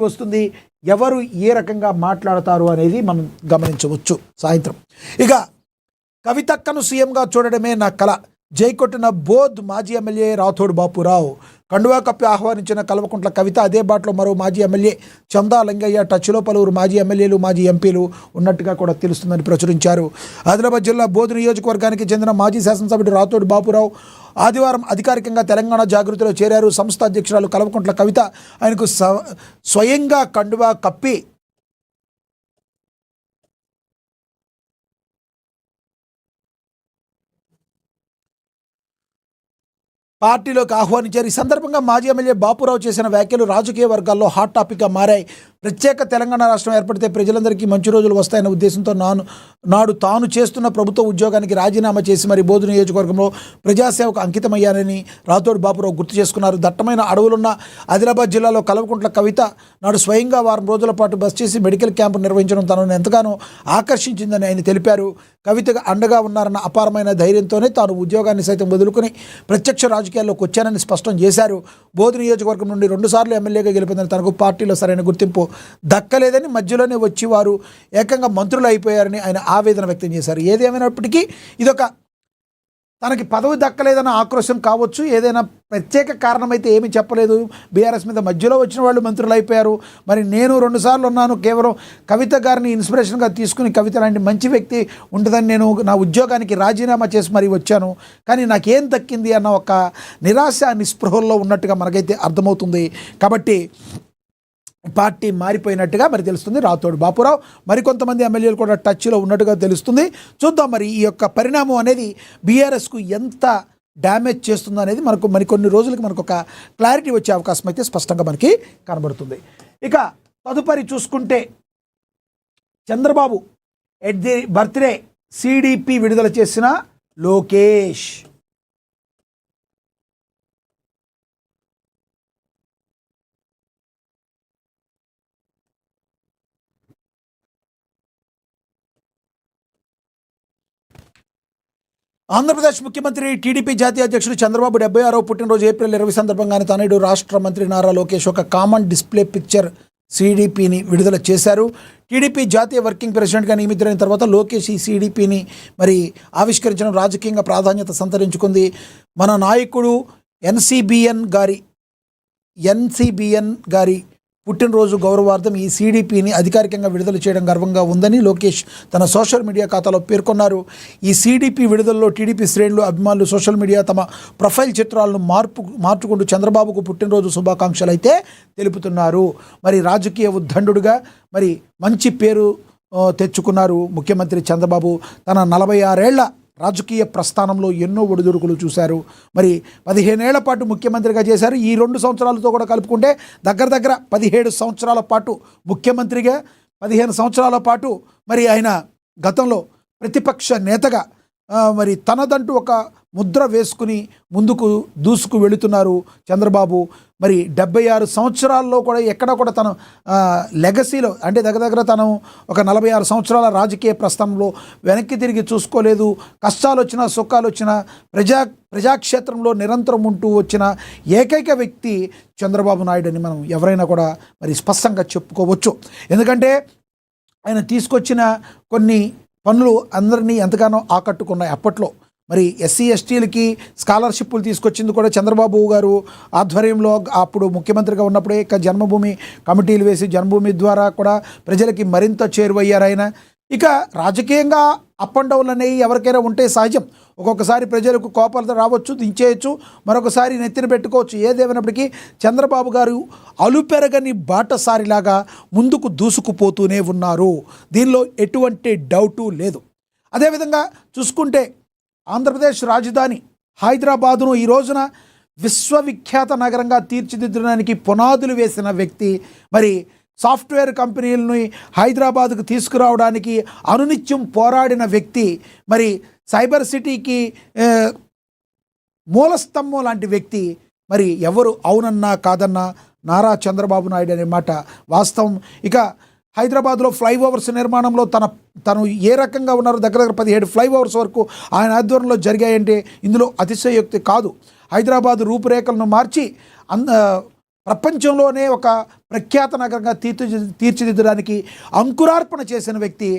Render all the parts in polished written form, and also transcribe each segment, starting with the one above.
వస్తుంది, ఎవరు ఏ రకంగా మాట్లాడతారు అనేది మనం గమనించవచ్చు. సాయంత్రం ఇక కవితక్కను సీఎంగా చూడడమే నా కల, జైకొట్టిన బోధ్ మాజీ ఎమ్మెల్యే రాథోడ్ బాపురావు. కండువా కప్పి ఆహ్వానించిన కల్వకుంట్ల కవిత, అదే బాటలో మరో మాజీ ఎమ్మెల్యే చందా లింగయ్య, టచ్లో పలువురు మాజీ ఎమ్మెల్యేలు మాజీ ఎంపీలు ఉన్నట్టుగా కూడా తెలుస్తుందని ప్రచురించారు. ఆదిలాబాద్ జిల్లా బోధ్ నియోజకవర్గానికి చెందిన మాజీ శాసనసభ్యుడు రాథోడ్ బాపురావు ఆదివారం అధికారికంగా తెలంగాణ జాగృతిలో చేరారు. సంస్థ అధ్యక్షురాలు కల్వకుంట్ల కవిత ఆయనకు స్వయంగా కండువా కప్పి పార్టీలోకి ఆహ్వానించారు. ఈ సందర్భంగా మాజీ ఎమ్మెల్యే బాపురావు చేసిన వ్యాఖ్యలు రాజకీయ వర్గాల్లో హాట్ టాపిక్గా మారాయి. ప్రత్యేక తెలంగాణ రాష్ట్రం ఏర్పడితే ప్రజలందరికీ మంచి రోజులు వస్తాయన్న ఉద్దేశంతో నాడు తాను చేస్తున్న ప్రభుత్వ ఉద్యోగానికి రాజీనామా చేసి మరి బోధు నియోజకవర్గంలో ప్రజాసేవకు అంకితమయ్యానని రాథోడ్ బాపురావు గుర్తు చేసుకున్నారు. దట్టమైన అడవులున్న ఆదిలాబాద్ జిల్లాలో కల్వకుంట్ల కవిత నాడు స్వయంగా వారం రోజుల పాటు బస్ చేసి మెడికల్ క్యాంపు నిర్వహించడం తనను ఎంతగానో ఆకర్షించిందని ఆయన తెలిపారు. కవితగా అండగా ఉన్నారన్న అపారమైన ధైర్యంతోనే తాను ఉద్యోగాన్ని సైతం వదులుకుని ప్రత్యక్ష రాజకీయాల్లోకి వచ్చానని స్పష్టం చేశారు. బోధు నియోజకవర్గం నుండి 2 సార్లు ఎమ్మెల్యేగా గెలిపిన తనకు పార్టీలో సరైన గుర్తింపు దక్కలేదని, మధ్యలోనే వచ్చి వారు ఏకంగా మంత్రులు అయిపోయారని ఆయన ఆవేదన వ్యక్తం చేశారు. ఏదేమైనప్పటికీ ఇదొక తనకి పదవి దక్కలేదన్న ఆక్రోశం కావచ్చు, ఏదైనా ప్రత్యేక కారణమైతే ఏమీ చెప్పలేదు. బీఆర్ఎస్ మీద మధ్యలో వచ్చిన వాళ్ళు మంత్రులు అయిపోయారు. మరి నేను 2 సార్లు ఉన్నాను, కేవలం కవిత గారిని ఇన్స్పిరేషన్గా తీసుకుని కవిత లాంటి మంచి వ్యక్తి ఉంటుందని నేను నా ఉద్యోగానికి రాజీనామా చేసి మరీ వచ్చాను, కానీ నాకేం దక్కింది అన్న ఒక నిరాశ నిస్పృహల్లో ఉన్నట్టుగా మనకైతే అర్థమవుతుంది. కాబట్టి పార్టీ మారిపోయినట్టుగా మరి తెలుస్తుంది. రాథోడ్ బాపురావు మరికొంతమంది ఎమ్మెల్యేలు కూడా టచ్లో ఉన్నట్టుగా తెలుస్తుంది. చూద్దాం మరి ఈ యొక్క పరిణామం అనేది బీఆర్ఎస్కు ఎంత డ్యామేజ్ చేస్తుందో అనేది మరికొన్ని రోజులకి మనకు ఒక క్లారిటీ వచ్చే అవకాశం అయితే స్పష్టంగా మనకి కనబడుతుంది. ఇక తదుపరి చూసుకుంటే Chandrababu at the birthday CDP విడుదల చేసిన లోకేష్. ఆంధ్రప్రదేశ్ ముఖ్యమంత్రి టీడీపీ జాతీయ అధ్యక్షుడు చంద్రబాబు 76వ పుట్టినరోజు ఏప్రిల్ 20 సందర్భంగానే తనయుడు రాష్ట్ర మంత్రి నారా లోకేష్ ఒక కామన్ డిస్ప్లే పిక్చర్ సిడిపిని విడుదల చేశారు. టీడీపీ జాతీయ వర్కింగ్ ప్రెసిడెంట్గా నియమితులైన తర్వాత లోకేష్ ఈ సిడిపిని మరి ఆవిష్కరించడం రాజకీయంగా ప్రాధాన్యత సంతరించుకుంది. మన నాయకుడు ఎన్సీబీఎన్ గారి పుట్టినరోజు గౌరవార్థం ఈ సిడిపిని అధికారికంగా విడుదల చేయడం గర్వంగా ఉందని లోకేష్ తన సోషల్ మీడియా ఖాతాలో పేర్కొన్నారు. ఈ సిడిపి విడుదలలో టీడీపీ శ్రేణులు, అభిమానులు సోషల్ మీడియా తమ ప్రొఫైల్ చిత్రాలను మార్చుకుంటూ చంద్రబాబుకు పుట్టినరోజు శుభాకాంక్షలు అయితే తెలుపుతున్నారు. మరి రాజకీయ ఉద్దండుడుగా మరి మంచి పేరు తెచ్చుకున్నారు ముఖ్యమంత్రి చంద్రబాబు. తన 46 ఏళ్ల రాజకీయ ప్రస్థానంలో ఎన్నో ఒడిదుడుకులు చూశారు. మరి 15 ఏళ్ల పాటు ముఖ్యమంత్రిగా చేశారు. ఈ 2 సంవత్సరాలతో కూడా కలుపుకుంటే దగ్గర 17 సంవత్సరాల పాటు ముఖ్యమంత్రిగా, 15 సంవత్సరాల పాటు మరి ఆయన గతంలో ప్రతిపక్ష నేతగా మరి తనదంటూ ఒక ముద్ర వేసుకుని ముందుకు దూసుకు వెళుతున్నారు చంద్రబాబు. మరి 76 సంవత్సరాల్లో కూడా ఎక్కడ కూడా తను లెగసీలో అంటే దగ్గర తను ఒక 46 సంవత్సరాల రాజకీయ ప్రస్థానంలో వెనక్కి తిరిగి చూసుకోలేదు. కష్టాలు వచ్చినా సుఖాలు వచ్చినా ప్రజాక్షేత్రంలో నిరంతరం ఉంటూ వచ్చిన ఏకైక వ్యక్తి చంద్రబాబు నాయుడు అని మనం ఎవరైనా కూడా మరి స్పష్టంగా చెప్పుకోవచ్చు. ఎందుకంటే ఆయన తీసుకొచ్చిన కొన్ని పనులు అందరినీ ఎంతగానో ఆకట్టుకున్నాయి. అప్పట్లో మరి ఎస్సీ ఎస్టీలకి స్కాలర్షిప్లు తీసుకొచ్చింది కూడా చంద్రబాబు గారు ఆధ్వర్యంలో అప్పుడు ముఖ్యమంత్రిగా ఉన్నప్పుడే జన్మభూమి కమిటీలు వేసి జన్మభూమి ద్వారా కూడా ప్రజలకి మరింత చేరువయ్యారు ఆయన. ఇక రాజకీయంగా అప్ అండ్ డౌన్లు అనేవి ఎవరికైనా ఉంటే సహజం. ఒక్కొక్కసారి ప్రజలకు కోపాలతో రావచ్చు, దించేయచ్చు, మరొకసారి నెత్తిన పెట్టుకోవచ్చు. ఏదేమైనప్పటికీ చంద్రబాబు గారు అలుపెరగని బాటసారిలాగా ముందుకు దూసుకుపోతూనే ఉన్నారు. దీనిలో ఎటువంటి డౌటు లేదు. అదేవిధంగా చూసుకుంటే ఆంధ్రప్రదేశ్ రాజధాని హైదరాబాదును ఈ రోజున విశ్వవిఖ్యాత నగరంగా తీర్చిదిద్దడానికి పునాదులు వేసిన వ్యక్తి, మరి సాఫ్ట్వేర్ కంపెనీలని హైదరాబాద్కు తీసుకురావడానికి అనునిత్యం పోరాడిన వ్యక్తి, మరి సైబర్ సిటీకి మూలస్తంభం లాంటి వ్యక్తి, మరి ఎవరు అవునన్నా కాదన్నా నారా చంద్రబాబు నాయుడు అనే మాట వాస్తవం. ఇక హైదరాబాద్లో ఫ్లైఓవర్స్ నిర్మాణంలో తను ఏ రకంగా ఉన్నారో దగ్గర 17 ఫ్లైఓవర్స్ వరకు ఆయన ఆధ్వర్యంలో జరిగాయంటే ఇందులో అతిశయోక్తి కాదు. హైదరాబాద్ రూపురేఖలను మార్చి ప్రపంచంలోనే ఒక ప్రఖ్యాత నగరంగా తీర్చిదిద్దడానికి అంకురార్పణ చేసిన వ్యక్తి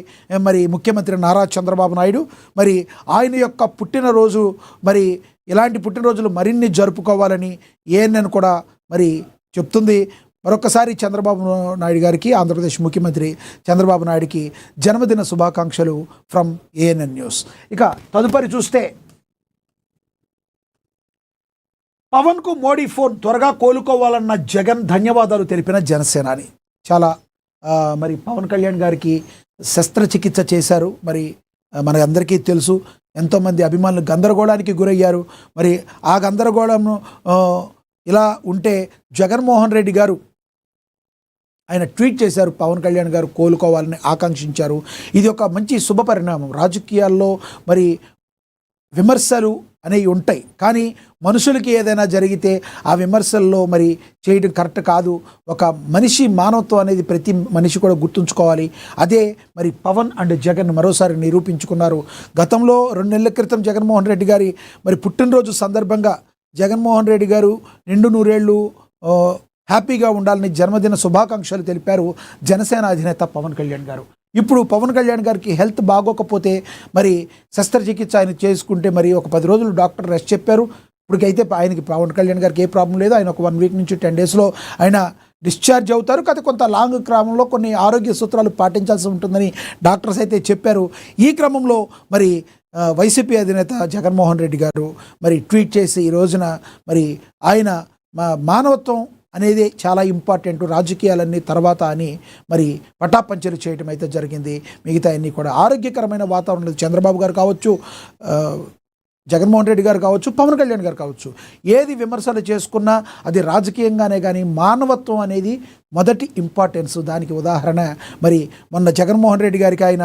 మరి ముఖ్యమంత్రి నారా చంద్రబాబు నాయుడు. మరి ఆయన యొక్క పుట్టినరోజు మరి ఇలాంటి పుట్టినరోజులు మరిన్ని జరుపుకోవాలని ఏఎన్ఎన్ కూడా మరి చెప్తుంది. మరొకసారి చంద్రబాబు నాయుడు గారికి, ఆంధ్రప్రదేశ్ ముఖ్యమంత్రి చంద్రబాబు నాయుడికి జన్మదిన శుభాకాంక్షలు ఫ్రమ్ ఏఎన్ఎన్ న్యూస్. ఇక తదుపరి చూస్తే, పవన్కు మోడీ ఫోన్, త్వరగా కోలుకోవాలన్న జగన్ ధన్యవాదాలు తెలిపిన జనసేనాని. చాలా మరి పవన్ కళ్యాణ్ గారికి శస్త్రచికిత్స చేశారు. మరి మన అందరికీ తెలుసు, ఎంతోమంది అభిమానులు గందరగోళానికి గురయ్యారు. మరి ఆ గందరగోళం ఇలా ఉంటే జగన్మోహన్ రెడ్డి గారు ఆయన ట్వీట్ చేశారు, పవన్ కళ్యాణ్ గారు కోలుకోవాలని ఆకాంక్షించారు. ఇది ఒక మంచి శుభ పరిణామం. రాజకీయాల్లో మరి విమర్శలు అనేవి ఉంటాయి, కానీ మనుషులకి ఏదైనా జరిగితే ఆ విమర్శల్లో మరి చేయడం కరెక్ట్ కాదు. ఒక మనిషి మానవత్వం అనేది ప్రతి మనిషి కూడా గుర్తుంచుకోవాలి. అదే మరి పవన్ అండ్ జగన్ మరోసారి నిరూపించుకున్నారు. గతంలో 2 నెలల క్రితం జగన్మోహన్ రెడ్డి గారి మరి పుట్టినరోజు సందర్భంగా జగన్మోహన్ రెడ్డి గారు నిండు నూరేళ్ళు హ్యాపీగా ఉండాలని జన్మదిన శుభాకాంక్షలు తెలిపారు జనసేన అధినేత పవన్ కళ్యాణ్ గారు. ఇప్పుడు పవన్ కళ్యాణ్ గారికి హెల్త్ బాగోకపోతే మరి శస్త్రచికిత్స ఆయన చేసుకుంటే మరి ఒక 10 రోజులు డాక్టర్ రెస్ట్ చెప్పారు. ఇప్పటికైతే ఆయనకి పవన్ కళ్యాణ్ గారికి ఏ ప్రాబ్లం లేదు. ఆయన ఒక 1 వీక్ నుంచి 10 డేస్లో ఆయన డిశ్చార్జ్ అవుతారు. కాకపోతే కొంత లాంగ్ క్రమంలో కొన్ని ఆరోగ్య సూత్రాలు పాటించాల్సి ఉంటుందని డాక్టర్స్ అయితే చెప్పారు. ఈ క్రమంలో మరి వైసీపీ అధినేత జగన్మోహన్ రెడ్డి గారు మరి ట్వీట్ చేసి ఈ రోజున మరి ఆయన మానవత్వం అనేది చాలా ఇంపార్టెంట్, రాజకీయాలన్నీ తర్వాత అని మరి పటాపంచలు చేయడం అయితే జరిగింది. మిగతా అన్నీ కూడా ఆరోగ్యకరమైన వాతావరణం. చంద్రబాబు గారు కావచ్చు, జగన్మోహన్ రెడ్డి గారు కావచ్చు, పవన్ కళ్యాణ్ గారు కావచ్చు, ఏది విమర్శలు చేసుకున్నా అది రాజకీయంగానే కానీ మానవత్వం అనేది మొదటి ఇంపార్టెన్స్. దానికి ఉదాహరణ మరి మొన్న జగన్మోహన్ రెడ్డి గారికి ఆయన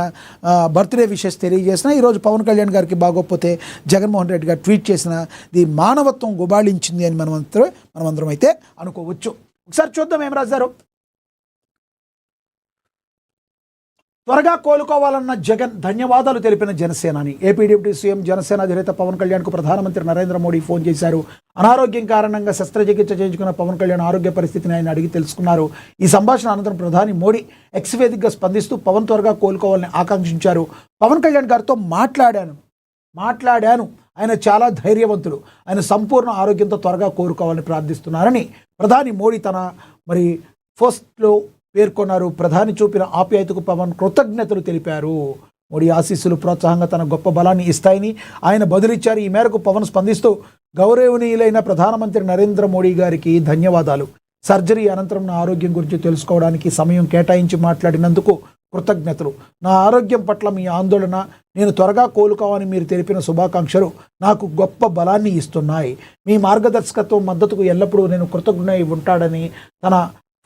బర్త్డే విషెస్ తెలియజేసిన, ఈరోజు పవన్ కళ్యాణ్ గారికి బాగోకపోతే జగన్మోహన్ రెడ్డి గారు ట్వీట్ చేసిన ది మానవత్వం గుబాళించింది అని మనమందరం అయితే అనుకోవచ్చు. ఒకసారి చూద్దాం ఏం రాశారు. త్వరగా కోలుకోవాలన్న జగన్ ధన్యవాదాలు తెలిపిన జనసేనాని. ఏపీ డిప్యూటీ సీఎం జనసేన అధినేత పవన్ కళ్యాణ్కు ప్రధానమంత్రి నరేంద్ర మోడీ ఫోన్ చేశారు. అనారోగ్యం కారణంగా శస్త్రచికిత్స చేయించుకున్న పవన్ కళ్యాణ్ ఆరోగ్య పరిస్థితిని ఆయన అడిగి తెలుసుకున్నారు. ఈ సంభాషణ అనంతరం ప్రధాని మోడీ ఎక్స్ వేదికగా స్పందిస్తూ పవన్ త్వరగా కోలుకోవాలని ఆకాంక్షించారు. పవన్ కళ్యాణ్ గారితో మాట్లాడాను, ఆయన చాలా ధైర్యవంతుడు, ఆయన సంపూర్ణ ఆరోగ్యంతో త్వరగా కోలుకోవాలని ప్రార్థిస్తున్నారని ప్రధాని మోడీ తన మరి పోస్ట్లో పేర్కొన్నారు. ప్రధాని చూపిన ఆప్యాయతకు పవన్ కృతజ్ఞతలు తెలిపారు. మోడీ ఆశీస్సులు ప్రోత్సాహంగా తన గొప్ప బలాన్ని ఇస్తాయని ఆయన బదులిచ్చారు. ఈ మేరకు పవన్ స్పందిస్తూ గౌరవనీయులైన ప్రధానమంత్రి నరేంద్ర మోడీ గారికి ధన్యవాదాలు. సర్జరీ అనంతరం నా ఆరోగ్యం గురించి తెలుసుకోవడానికి సమయం కేటాయించి మాట్లాడినందుకు కృతజ్ఞతలు. నా ఆరోగ్యం పట్ల మీ ఆందోళన, నేను త్వరగా కోలుకోవాలని మీరు తెలిపిన శుభాకాంక్షలు నాకు గొప్ప బలాన్ని ఇస్తున్నాయి. మీ మార్గదర్శకత్వం, మద్దతుకు ఎల్లప్పుడూ నేను కృతజ్ఞుడై ఉంటాడని తన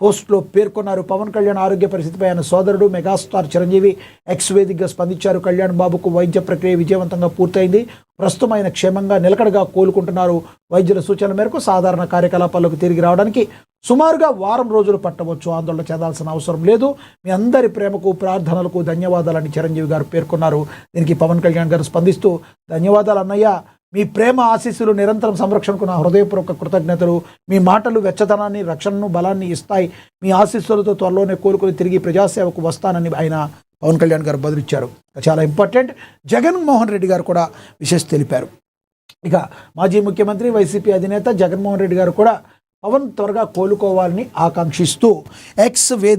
పోస్ట్లో పేర్కొన్నారు. పవన్ కళ్యాణ్ ఆరోగ్య పరిస్థితిపై ఆయన సోదరుడు మెగాస్టార్ చిరంజీవి ఎక్స్ వేదికగా స్పందించారు. కళ్యాణ్ బాబుకు వైద్య ప్రక్రియ విజయవంతంగా పూర్తయింది. ప్రస్తుతం ఆయన క్షేమంగా నిలకడగా కోలుకుంటున్నారు. వైద్యుల సూచనల మేరకు సాధారణ కార్యకలాపాలకు తిరిగి రావడానికి సుమారుగా 1 వారం రోజులు పట్టవచ్చు. ఆందోళన చెందాల్సిన అవసరం లేదు. మీ అందరి ప్రేమకు, ప్రార్థనలకు ధన్యవాదాలని చిరంజీవి గారు పేర్కొన్నారు. దీనికి పవన్ కళ్యాణ్ గారు స్పందిస్తూ, ధన్యవాదాలు అన్నయ్య, మీ ప్రేమ ఆశీస్సులు నిరంతరం సంరక్షణకు నా హృదయపూర్వక కృతజ్ఞతలు. మీ మాటలు వెచ్చదనాన్ని, రక్షణను, బలాన్ని ఇస్తాయి. మీ ఆశీస్సులతో త్వరలోనే కోలుకొని తిరిగి ప్రజాసేవకు వస్తానని ఆయన పవన్ కళ్యాణ్ గారు బదులిచ్చారు. చాలా ఇంపార్టెంట్. జగన్మోహన్ రెడ్డి గారు కూడా విశేష తెలిపారు. ఇక మాజీ ముఖ్యమంత్రి వైసీపీ అధినేత జగన్మోహన్ రెడ్డి గారు కూడా పవన్ త్వరగా కోలుకోవాలని ఆకాంక్షిస్తూ ఎక్స్ వేదిక